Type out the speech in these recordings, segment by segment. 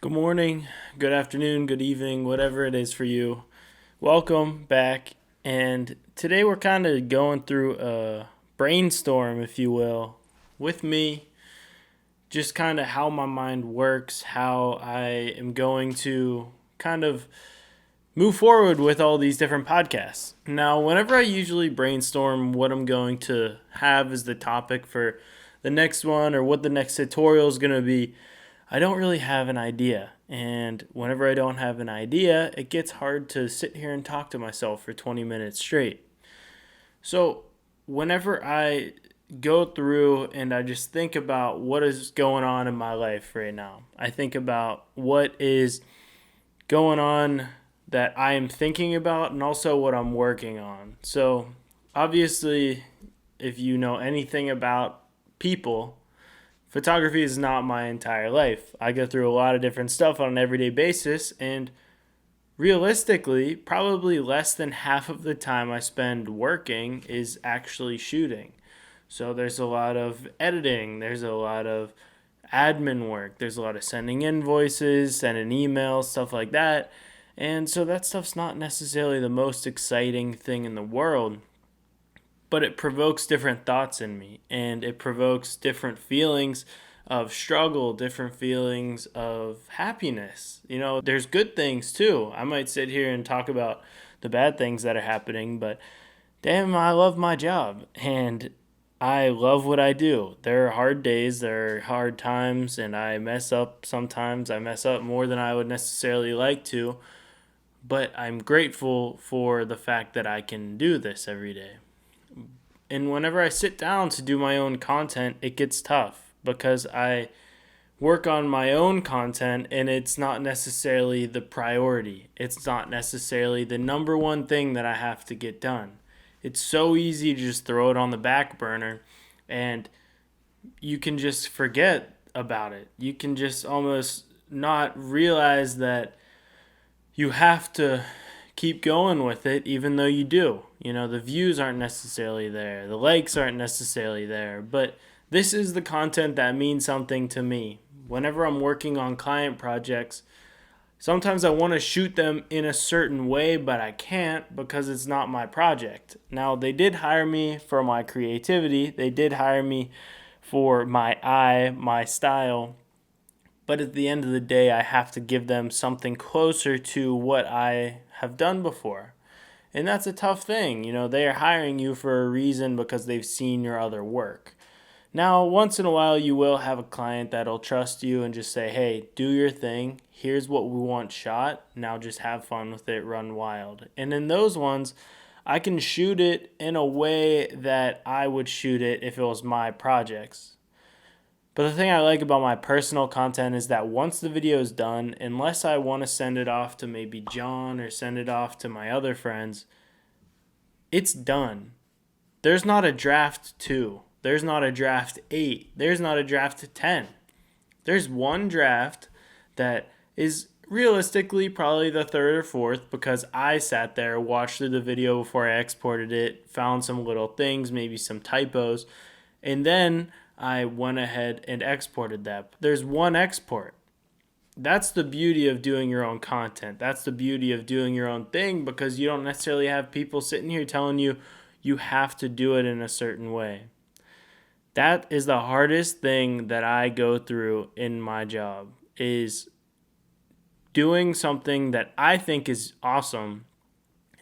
Good morning, good afternoon, good evening, whatever it is for you. Welcome back. And today we're kind of going through a brainstorm, if you will, with me, just kind of how my mind works, how I am going to kind of move forward with all these different podcasts. Now, whenever I usually brainstorm what I'm going to have as the topic for the next one or what the next tutorial is going to be, I don't really have an idea. And whenever I don't have an idea, it gets hard to sit here and talk to myself for 20 minutes straight. So, whenever I go through and I just think about what is going on in my life right now, I think about what is going on that I am thinking about and also what I'm working on. So, obviously, if you know anything about people, photography is not my entire life. I go through a lot of different stuff on an everyday basis, and realistically, probably less than half of the time I spend working is actually shooting. So there's a lot of editing, there's a lot of admin work, there's a lot of sending invoices, sending emails, stuff like that. And so that stuff's not necessarily the most exciting thing in the world, but it provokes different thoughts in me and it provokes different feelings of struggle, different feelings of happiness. There's good things too. I might sit here and talk about the bad things that are happening, but damn, I love my job and I love what I do. There are hard days, there are hard times, and I mess up sometimes. I mess up more than I would necessarily like to, but I'm grateful for the fact that I can do this every day. And whenever I sit down to do my own content, it gets tough because I work on my own content and it's not necessarily the priority. It's not necessarily the number one thing that I have to get done. It's so easy to just throw it on the back burner and you can just forget about it. You can just almost not realize that you have to keep going with it even though you do. The views aren't necessarily there. The likes aren't necessarily there. But this is the content that means something to me. Whenever I'm working on client projects, sometimes I want to shoot them in a certain way, but I can't because it's not my project. Now, they did hire me for my creativity. They did hire me for my eye, my style. But at the end of the day, I have to give them something closer to what I have done before. And that's a tough thing. They are hiring you for a reason because they've seen your other work. Now, once in a while, you will have a client that'll trust you and just say, hey, do your thing. Here's what we want shot. Now just have fun with it, run wild. And in those ones, I can shoot it in a way that I would shoot it if it was my projects. But the thing I like about my personal content is that once the video is done, unless I want to send it off to maybe John or send it off to my other friends, it's done. There's not a draft 2. There's not a draft 8. There's not a draft 10. There's one draft that is realistically probably the third or fourth because I sat there, watched through the video before I exported it, found some little things, maybe some typos, and then I went ahead and exported that. There's one export. That's the beauty of doing your own content. That's the beauty of doing your own thing because you don't necessarily have people sitting here telling you you have to do it in a certain way. That is the hardest thing that I go through in my job is doing something that I think is awesome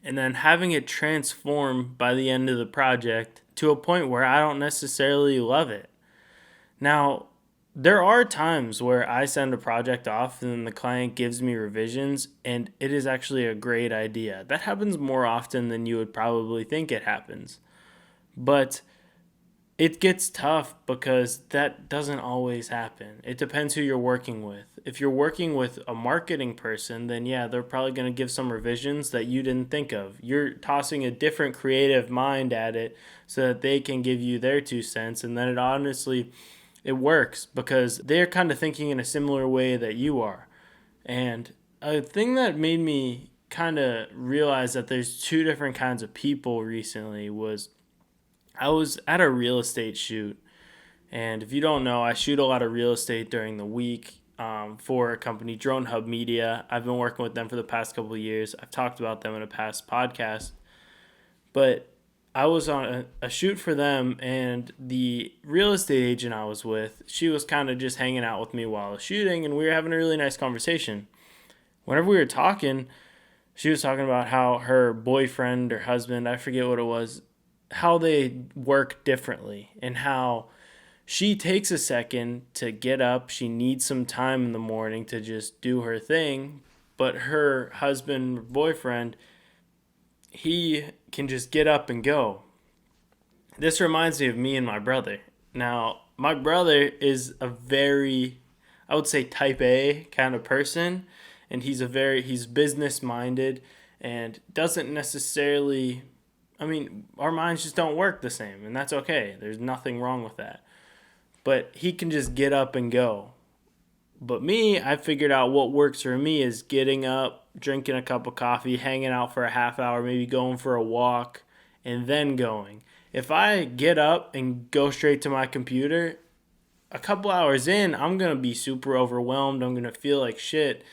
and then having it transform by the end of the project to a point where I don't necessarily love it. Now, there are times where I send a project off and then the client gives me revisions and it is actually a great idea. That happens more often than you would probably think it happens. But it gets tough because that doesn't always happen. It depends who you're working with. If you're working with a marketing person, then yeah, they're probably going to give some revisions that you didn't think of. You're tossing a different creative mind at it so that they can give you their 2 cents, and then it works because they're kind of thinking in a similar way that you are. And a thing that made me kind of realize that there's two different kinds of people recently was I was at a real estate shoot. And if you don't know, I shoot a lot of real estate during the week. for a company, Drone Hub Media. I've been working with them for the past couple of years. I've talked about them in a past podcast. But I was on a shoot for them, and the real estate agent I was with, she was kind of just hanging out with me while I was shooting, and we were having a really nice conversation. Whenever we were talking, she was talking about how her boyfriend or husband, I forget what it was, how they work differently and how she takes a second to get up. She needs some time in the morning to just do her thing. But her husband or boyfriend, he can just get up and go. This reminds me of me and my brother. Now, my brother is a very, I would say, type A kind of person. And he's business minded and doesn't necessarily, our minds just don't work the same. And that's okay. There's nothing wrong with that. But he can just get up and go. But me, I figured out what works for me is getting up, drinking a cup of coffee, hanging out for a half hour, maybe going for a walk, and then going. If I get up and go straight to my computer, a couple hours in, I'm going to be super overwhelmed. I'm going to feel like shit.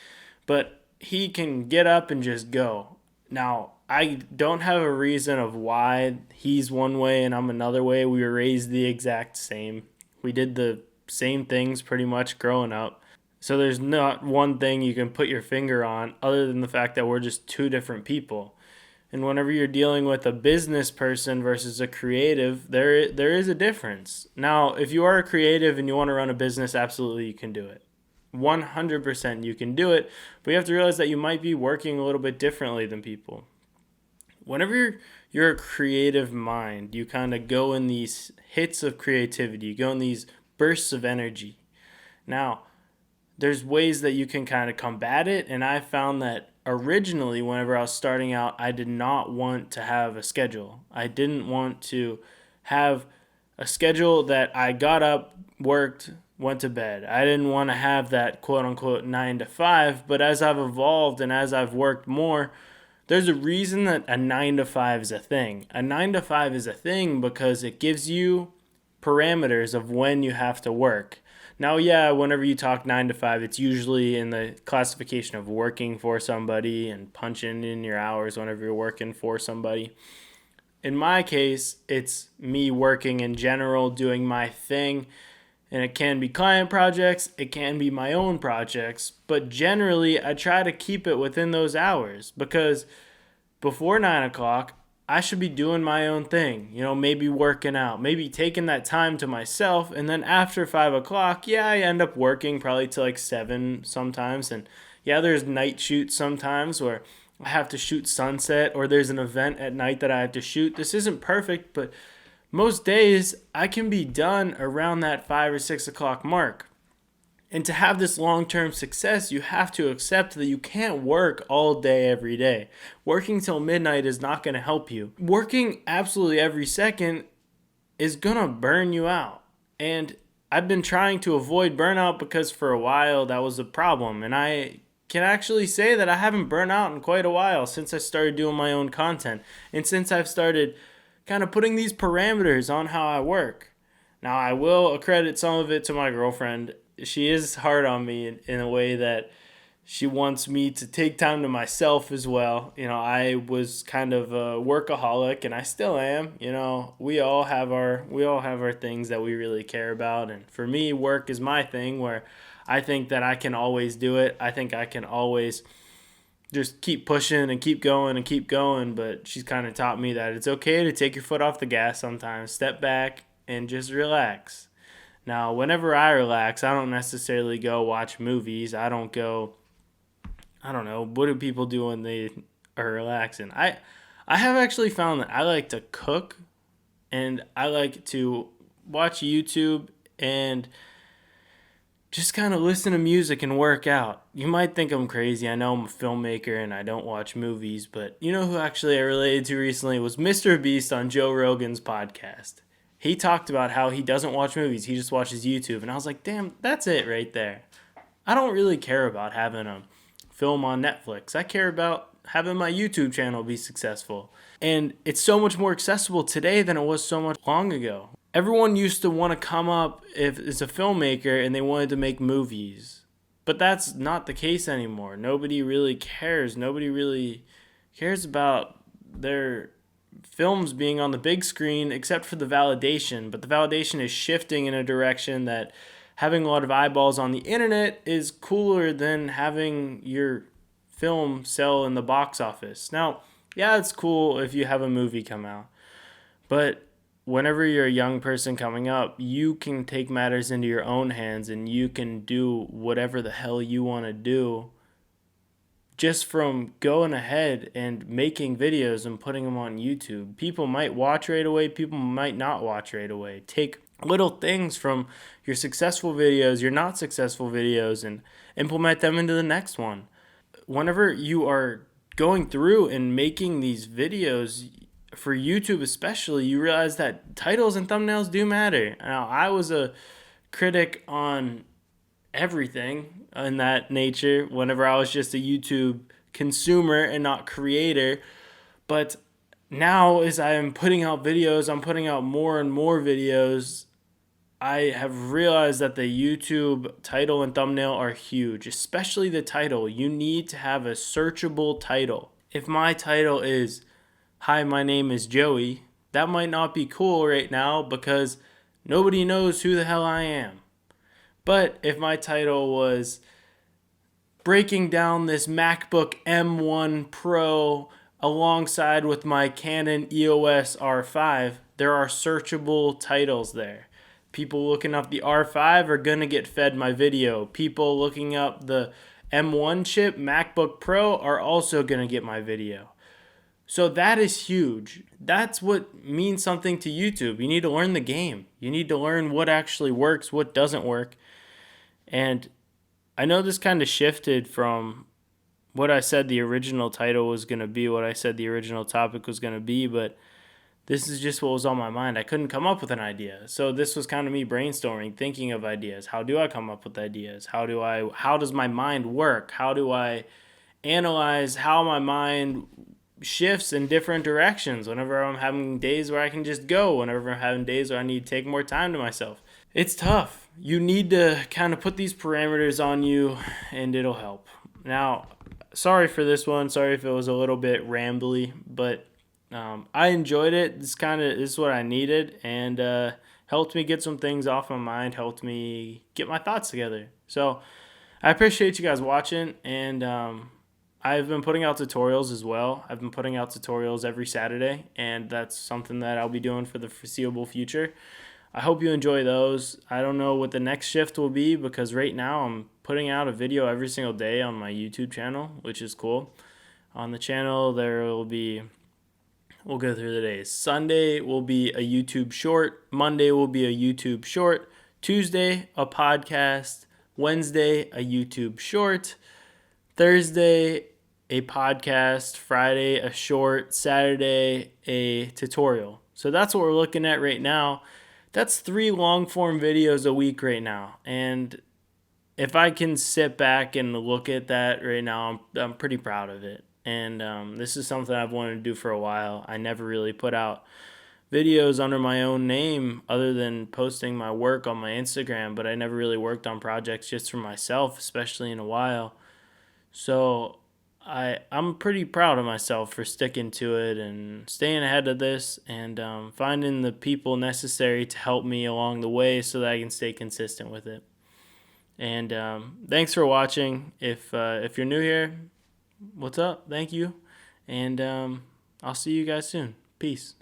But he can get up and just go. Now, I don't have a reason of why he's one way and I'm another way. We were raised the exact same. We did the same things pretty much growing up. So there's not one thing you can put your finger on other than the fact that we're just two different people. And whenever you're dealing with a business person versus a creative, there is a difference. Now, if you are a creative and you want to run a business, absolutely you can do it. 100% you can do it, but you have to realize that you might be working a little bit differently than people. Whenever you're a creative mind, you kind of go in these hits of creativity, you go in these bursts of energy. Now, there's ways that you can kind of combat it, and I found that originally, whenever I was starting out, I did not want to have a schedule. I didn't want to have a schedule that I got up, worked, went to bed. I didn't want to have that quote-unquote 9 to 5, but as I've evolved and as I've worked more, there's a reason that a 9 to 5 is a thing. A 9 to 5 is a thing because it gives you parameters of when you have to work. Now, yeah, whenever you talk 9 to 5, it's usually in the classification of working for somebody and punching in your hours whenever you're working for somebody. In my case, it's me working in general, doing my thing. And it can be client projects, it can be my own projects, but generally I try to keep it within those hours because before 9 o'clock, I should be doing my own thing, maybe working out, maybe taking that time to myself. And then after 5 o'clock, yeah, I end up working probably till like 7 sometimes. And yeah, there's night shoots sometimes where I have to shoot sunset or there's an event at night that I have to shoot. This isn't perfect, but most days, I can be done around that 5 or 6 o'clock mark. And to have this long-term success, you have to accept that you can't work all day every day. Working till midnight is not going to help you. Working absolutely every second is going to burn you out. And I've been trying to avoid burnout because for a while that was a problem. And I can actually say that I haven't burned out in quite a while since I started doing my own content. And since I've started kind of putting these parameters on how I work. Now, I will accredit some of it to my girlfriend. She is hard on me in a way that she wants me to take time to myself as well. I was kind of a workaholic, and I still am. We all have our things that we really care about, and for me, work is my thing where I think that I can always do it. I think I can always just keep pushing and keep going, but she's kind of taught me that it's okay to take your foot off the gas sometimes, step back, and just relax. Now, whenever I relax, I don't necessarily go watch movies. I don't know, what do people do when they are relaxing? I have actually found that I like to cook, and I like to watch YouTube and just kind of listen to music and work out. You might think I'm crazy. I know I'm a filmmaker and I don't watch movies, but you know who actually I related to recently was Mr. Beast on Joe Rogan's podcast. He talked about how he doesn't watch movies, he just watches YouTube. And I was like, damn, that's it right there. I don't really care about having a film on Netflix. I care about having my YouTube channel be successful. And it's so much more accessible today than it was so much long ago. Everyone used to want to come up if it's a filmmaker and they wanted to make movies. But that's not the case anymore. Nobody really cares. Nobody really cares about their films being on the big screen except for the validation. But the validation is shifting in a direction that having a lot of eyeballs on the internet is cooler than having your film sell in the box office. Now, yeah, it's cool if you have a movie come out. But whenever you're a young person coming up, you can take matters into your own hands and you can do whatever the hell you want to do just from going ahead and making videos and putting them on YouTube. People might watch right away, people might not watch right away. Take little things from your successful videos, your not successful videos, and implement them into the next one. Whenever you are going through and making these videos, for YouTube especially, you realize that titles and thumbnails do matter. Now, I was a critic on everything in that nature whenever I was just a YouTube consumer and not creator. But now, as I am putting out videos, I'm putting out more and more videos. I have realized that the YouTube title and thumbnail are huge, especially the title. You need to have a searchable title. If my title is, "Hi, my name is Joey," that might not be cool right now because nobody knows who the hell I am. But if my title was breaking down this MacBook M1 Pro alongside with my Canon EOS R5, there are searchable titles there. People looking up the R5 are going to get fed my video. People looking up the M1 chip MacBook Pro are also going to get my video. So that is huge. That's what means something to YouTube. You need to learn the game. You need to learn what actually works, what doesn't work. And I know this kind of shifted from what I said the original title was going to be, what I said the original topic was going to be, but this is just what was on my mind. I couldn't come up with an idea. So this was kind of me brainstorming, thinking of ideas. How do I come up with ideas? How does my mind work? How do I analyze how my mind shifts in different directions whenever I'm having days where I can just go, whenever I'm having days where I need to take more time to myself? It's tough. You need to kind of put these parameters on you and it'll help. Now, sorry for this one. Sorry if it was a little bit rambly, but I enjoyed it. This is what I needed, and helped me get some things off my mind, helped me get my thoughts together. So I appreciate you guys watching, and I've been putting out tutorials as well. I've been putting out tutorials every Saturday, and that's something that I'll be doing for the foreseeable future. I hope you enjoy those. I don't know what the next shift will be because right now I'm putting out a video every single day on my YouTube channel, which is cool. On the channel, we'll go through the days. Sunday will be a YouTube short. Monday will be a YouTube short. Tuesday, a podcast. Wednesday, a YouTube short. Thursday, a podcast. Friday, a short. Saturday, a tutorial. So that's what we're looking at right now. That's 3 long-form videos a week right now. And if I can sit back and look at that right now, I'm pretty proud of it. And this is something I've wanted to do for a while. I never really put out videos under my own name other than posting my work on my Instagram, but I never really worked on projects just for myself, especially in a while. So I'm pretty proud of myself for sticking to it and staying ahead of this and finding the people necessary to help me along the way so that I can stay consistent with it. And thanks for watching. If you're new here, what's up? Thank you. And I'll see you guys soon. Peace.